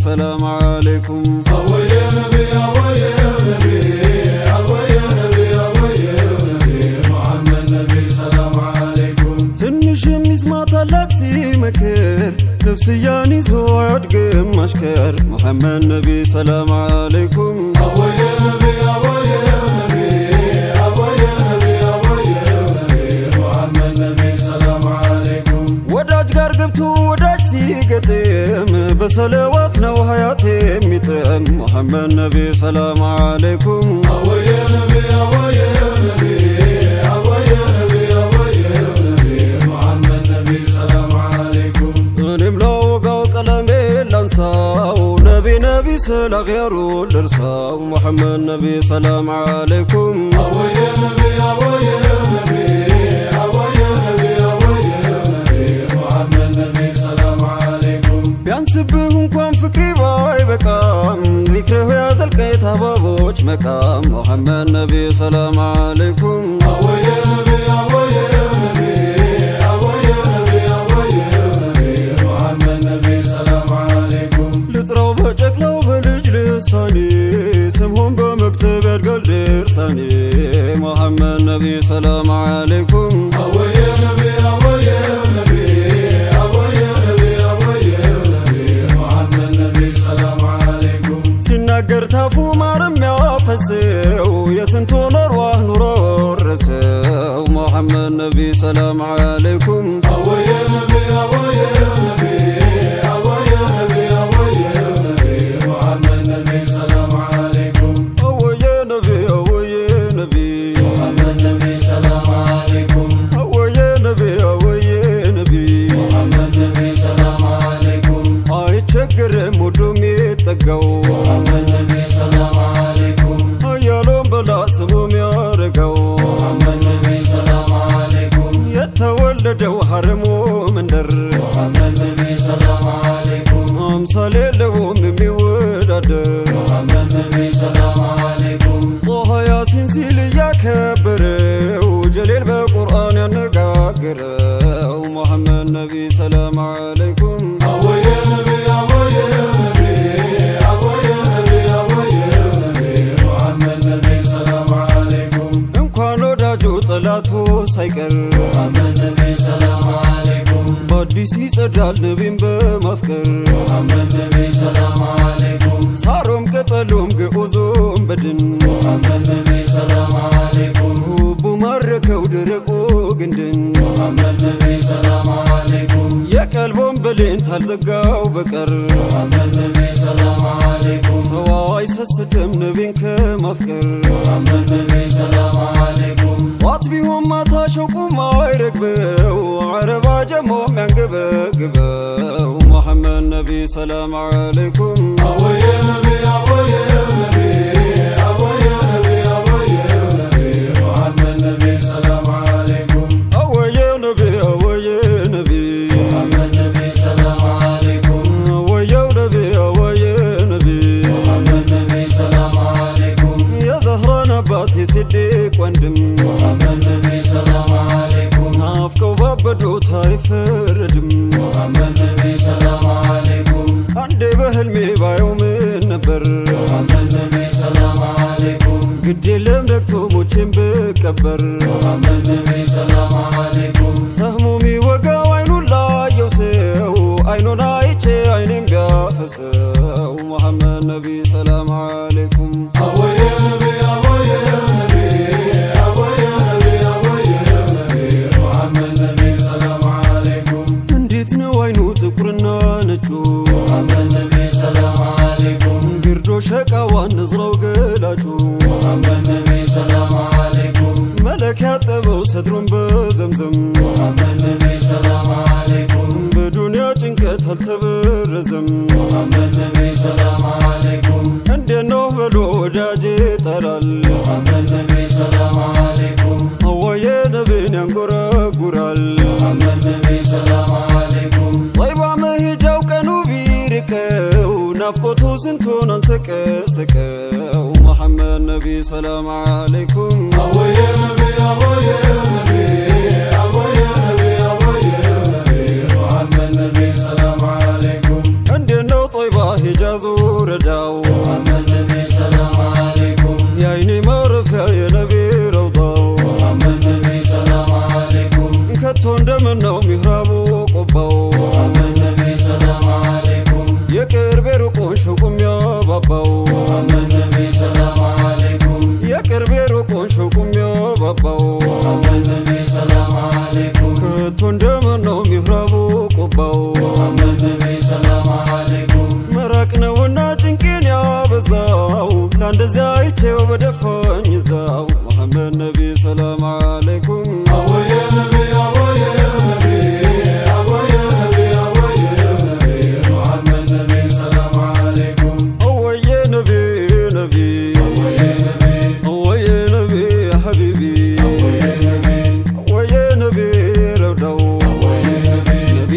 سلام عليكم يا نبي يا نبي يا نبي يا نبي محمد نبي سلام عليكم تنش مسمات اللقسي مكر نفسياني زواد قم مشكر محمد نبي سلام عليكم يا نبي يا نبي يا نبي يا نبي محمد نبي سلام عليكم وداج قرقبتو وداج سيقتم بصلواتنا وحياتي ميتم محمد نبي سلام عليكم يا نبي يا نبي يا نبي يا نبي محمد نبي سلام عليكم نملو قلمي لنساو نبي سلا غيرو لرساو محمد نبي سلام عليكم يا نبي يا نبي يا نبي يا نبي محمد نبي سلام عليكم بيانسبهم كون فكري باي بكام ذكره يا زلقيت هبابوش مكام محمد نبي سلام عليكم يا نبي يا نبي يا نبي يا نبي محمد نبي سلام عليكم لطراو بجكلو بلج لساني سمهم بمكتب يدقل درساني محمد نبي سلام عليكم يا نبي يا نبي يا نبي يا نبي محمد نبي سلام عليكم سنقر تافو مارم يافسو يسنتون أرواح نور الرسو محمد نبي سلام عليكم يا نبي يا نبي يا نبي يا نبي محمد نبي سلام عليكم يا نبي محمد نبي سلام عليكم يا نبي محمد نبي سلام عليكم أي تشكر مدومي تقو محمد نبي سلام عليكم يا لون بلا سموم يا رقو محمد نبي سلام عليكم يتولدوا حرمو من در محمد نبي سلام عليكم أمثال لهم ميودادر محمد نبي سلام عليكم طه ياسين سيلي يا كبر وجليل بالقرآن ينقاقر محمد نبي سلام عليكم يا نبي يا نبي يا نبي يا نبي محمد نبي سلام عليكم እንኳን ወዳጁ ጠላቱ ሳይቀር محمد نبي سلام عليكم በአዲስ ይጸዳል ነቢን በማፍቀር محمد نبي سلام عليكم ሳሮም ቅጠሉም ግዑዙም በድን محمد نبي سلام عليكم ውቡ ማረከው ደረቁ ግንድን محمد نبي سلام عليكم የቀልቦም ብሌን ታልዘጋው በቀር محمد نبي سلام عليكم ሰው አይሰስትም ነቢን ከማፍቀር محمد نبي سلام عليكم ጧት ቢሆን ማታ ሸውቁም አይረግበው عرب عجمهم ينقبقبው محمد نبي سلام عليكم يا نبي يا نبي يا نبي يا نبي محمد نبي سلام عليكم يا نبي يا نبي محمد نبي سلام عليكم يا نبي يا نبي محمد نبي سلام عليكم يا زهران باتي صديق وندم محمد نبي سلام عليكم نافقوا بابدوت هايفردم محمد نبي سلام عليكم عندي بهلمي بايوم النبر محمد نبي سلام عليكم قد لم دكتو موچين بكبر محمد نبي سلام عليكم سهمومي وقا عينو لا يوسو عينو نايچه عينين بيافسو محمد نبي سلام عليكم يا نبي يا نبي يا نبي يا نبي محمد نبي سلام عليكم እንዴት ነው አይኑ ጥቁርና ነጩ محمد نبي سلام عليكم ግርዶ ሸቃዋን ንዝረው ገላጩ محمد نبي سلام عليكم መለክ ያጠበው ሰድሮን በዘምዘም محمد نبي سلام عليكم በዱንያ ጭንቀት አልተበረዘም محمد نبي سلام عليكم እንዴት ነው በሎ ወዳጄ ጠላል محمد نبي سلام عليكم አዋየ ነቢን ያንጎራጉራል محمد نبي سلام عليكم ጠይባ መሄጃው ቀኑ ቢርቀው ናፍቆቱ ስንቱን አንሰቀሰቀው محمد نبي سلام عليكم يا نبي يا نبي يا نبي يا نبي محمد نبي سلام عليكم እንዴት ነው ጠይባ ሂጃዙ ረዳው محمد نبي سلام عليكم የአይኔ ማረፊያ የነቢ ረውዳው محمد نبي سلام عليكم ከቶ እንደምነው ሚህራቡ ቆባው محمد نبي سلام عليكم የቅርቤ ሩቁን ሸውቁም ያባባው محمد نبي سلام عليكم የቅርቤ ሩቁን ሸውቁም ያባባው محمد نبي سلام عليكم ከቶ እንደምነው ሚህራቡ ቆባው محمد نبي سلام عليكم መራቅ ነውና ጭንቄን ያበዛው ለአንደዚያ አይቼው በደፋኝ ይዛው መሐመድ ነቢ ሰላም አለይኩም أويا نبي أويا نبي أويا نبي أويا نبي محمد نبي سلام عليكم አወየ ነቢ ነቢ أويا نبي አወየ ነቢ ሐቢቢ أويا نبي አወየ ነቢ ረውዳው أويا نبي ነቢ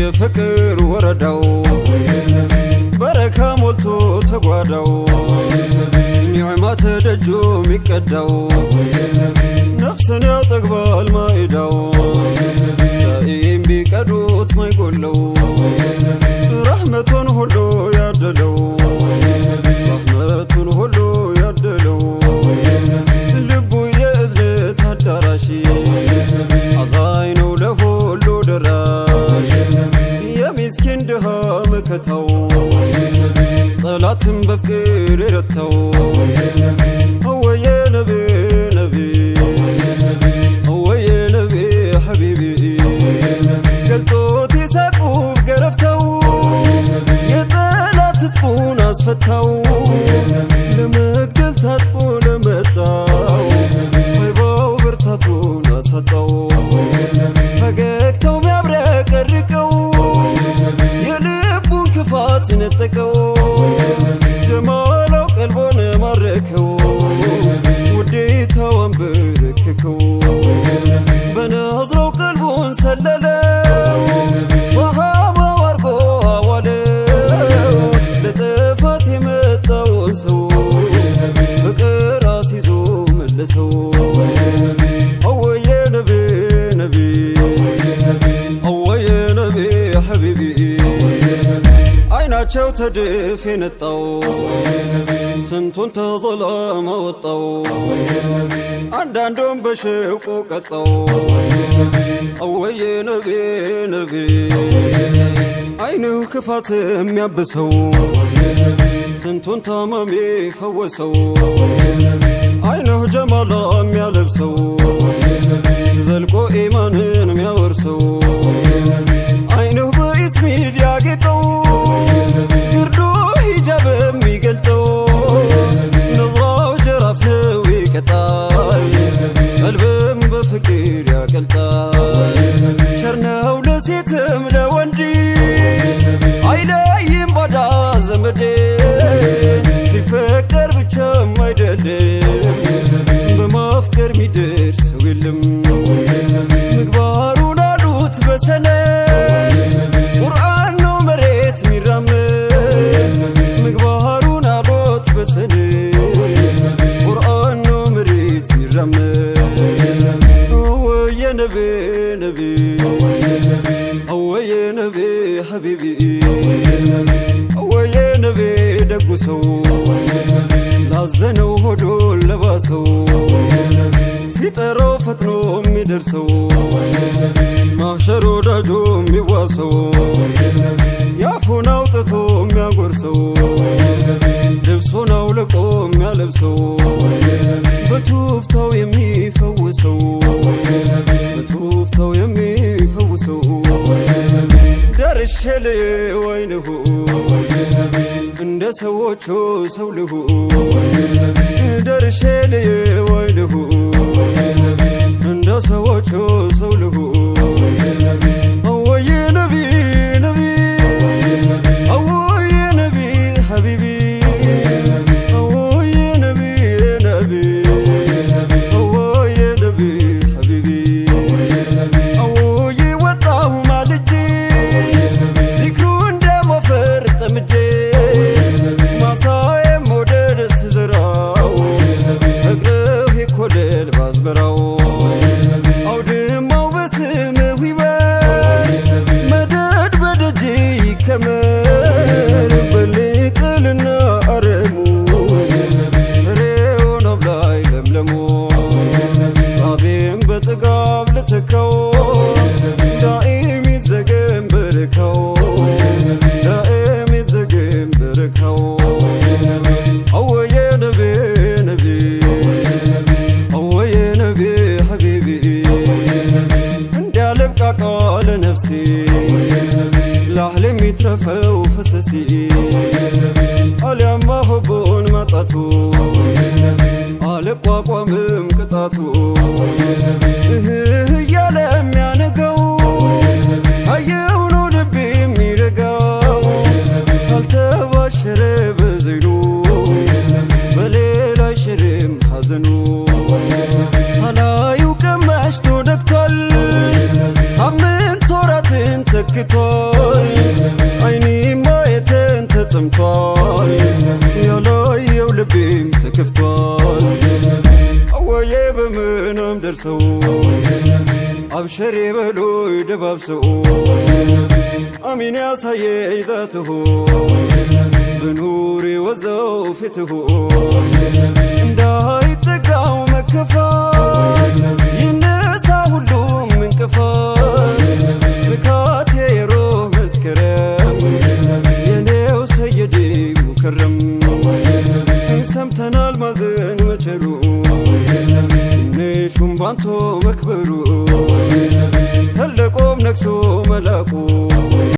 የፍቅር ወረዳው أويا نبي በረካ ሞልቶ ተጓዳው أويا نبي ኒዕማ ተደጁ ሚቀዳው أويا نبي ነፍስን ያጠግባል ማይዳው أويا نبي ዳኢም ቢቀዱት ማይጎለው أويا نبي ረሕመቱን ሁሉ ያደለው أويا نبي ረሕመቱን ሁሉ ያደለው أويا نبي ልቡ የእዝነት አዳራሽ أويا نبي አዛኝ ነው ለሁሉ ደራሽ أويا نبي የሚስኪን ድሃ መከታው أويا نبي ጠላትን በፍቅር የረታው أويا نبي አወየ ነቢ ነቢ أويا نبي አወየ ነቢ ሐቢቢ أويا نبي ገልጦት ይሳቁ ገረፍተው أويا نبي የጠላት ትጥቁን አስፈታው أويا نبي ለመግደል ታጥቆ ለመጣው ሀይባው ብርታቱን አሳጣው أويا نبي ፈገግታው ሚያብረቀርቀው أويا نبي የልቡን ክፋት ነጠቀው أويا نبي ጀማላው ቀልቦን ማረከው ውዴታዋን በረከከው أويا نبي በነዝረው ቀልቡን ሰለለው ሶሃባው አርጎ አዋለው ለጥፋት የመጣውን ሰው ፍቅር አስይዞ መለሰው أويا نبي አወየ ነቢ ነቢ أويا نبي አወየ ነቢ ሐቢቢ أويا نبي አይናቸው ተድፍ የነጣው أويا نبي ስንቱን ተظلم ወጣው أويا نبي አንዳንዱን በሽቁ ቀጣው أويا نبي አወየ ነቢ ነቢ አይንህ ክፋት የሚያብሰው أويا نبي ስንቱን ታማሚ ፈወሰው أويا نبي አይንህ ጀማላ የሚያለብሰው أويا نبي ዘልቆ ኢማንን የሚያወርሰው أويا نبي አይንህ በኢስሚድ ያጌጠው أويا نبي ግርዱ ሂጃብ የሚገልጠው ነዝራው ጀራፍ ነው ይቀጣል ቀልብም በፍቅር ያቀልጣል أويا نبي ቸርነው ለሴትም ለወንድ አይለይም ባዳ ዘመድ ሲፈቀር ብቻም አይደለም በማፍቀር ሚደርሰው የለም أويا نبي ምግባሩን አሉት በሰነድ ቁርአን ነው መሬት ሚራመድ ምግባሩን አሉት በሰነድ ቁርአን ነው መሬት ሚራመድ አወየ ነቢ ነቢ أويا نبي አወየ ነቢ ሐቢቢ أويا نبي አወየ ነቢ ደጉ ሰው أويا نبي ላዘነው ሆዶን ለባሰው أويا نبي ሲጠራው ፈጥኖ የሚደርሰው أويا نبي ማሕሸር ወዳጆ የሚዋሰው أويا نبي ያፉን አውጥቶ የሚያጎርሰው أويا نبي ልብሱን አውልቆ የሚያለብሰው أويا نبي በቱፍታው የሚፈውሰው أويا نبي በቱፍታው የሚፈውሰው أويا نبي ደርሼ ልየው አይንሁ أويا نبي እንደ ሰዎቹ ሰው ልሁ أويا نبي ደርሼ ልየው አይንሁ أويا نبي እንደ ሰዎቹ ሰው ልሁ أويا نبي አወየ ነቢ ነቢ አወየ ነቢ ሐቢቢ አወየ ነቢ ነቢ አወየ ነቢ ሐቢቢ አወየ ወጣሁ ማልጄ ዚክሩ እንደ ሞፈር ጠምጄ ማሳዬ መውደድ ስዘራው ፍቅርህ ይኮለል ባዝመራው አውድማው በስምህ ይበር መደድ በደጅ ይከመር በልክ ብርታቱ አልቋቋምም ቅጣቱ እህህ እያለ የሚያነጋው ካየው ነው ልቤ የሚረጋው ካልተባሸረ በዘይኑ በሌላ አይሽርም ሐዘኑ ሳላዩ ቀመሽቶ ነግቷል ሳምንት ወራትን ተክቷል አይኔ ማየትን ተጠምቷል ያላየው ልቤም ተከፍቷል አወዬ በምናም ደርሰው አብሸር የበሉይ ደባብሰው አሚን ያሳየ ይዛትሁ በኑር የወዘው ፊትሁ እንዳይጠጋው መከፋት ይነሳ ሁሉም እንቅፋት ብካቴ የሮህ መስከረም የኔው ሰየዴ ሙከረም ሰምተናል ማዘን መቸሩ ትንሹም ባንቶ መክበሩ ተለቆም ነግሶ መላኩ